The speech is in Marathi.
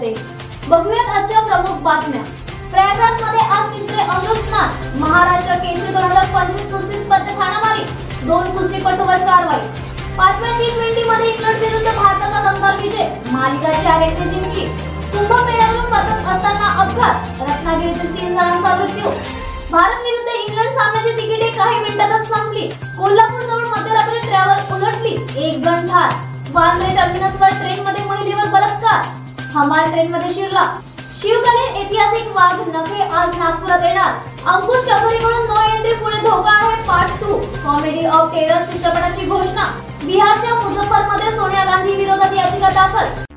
होते। बघूयात आजच्या प्रमुख बातम्या। प्रयागराज मध्ये आज तिसरे अमृत स्नान। महाराष्ट्र केसरी 2025 कुस्ती स्पर्धेत हाणामारी, 2 कुस्तीपटूवर कारवाई। 5व्या T20 मध्ये इंग्लंड विरुद्ध भारताचा दमदार विजय, मालिका 4-1 जिंकली। कुंभमेळ्यावरून परतत असताना अपघात, रत्नागिरीतील 3 जणांचा मृत्यू। भारत विरुद्ध इंग्लंड सामन्याची तिकिटे काही मिनिटातच संपली। कोल्हापूर जवळ मध्यरात्री ट्रॅव्हल उलटली, 1 जण ठार। वांद्रे टर्मिनसवर ट्रेनमध्ये महिलेवर बलात्कार, हमाल ट्रेनमध्ये शिरला। शिवकालीन ऐतिहासिक वाघ नखे आज नागपुरात येणार। अंकुश चौधरीकडून नो एंट्री पुढे धोका आहे पार्ट 2, कॉमेडी ऑफ टेरर चित्रपटाची घोषणा। बिहारच्या मुझफ्फरमध्ये सोनिया गांधी विरोधात याचिका दाखल।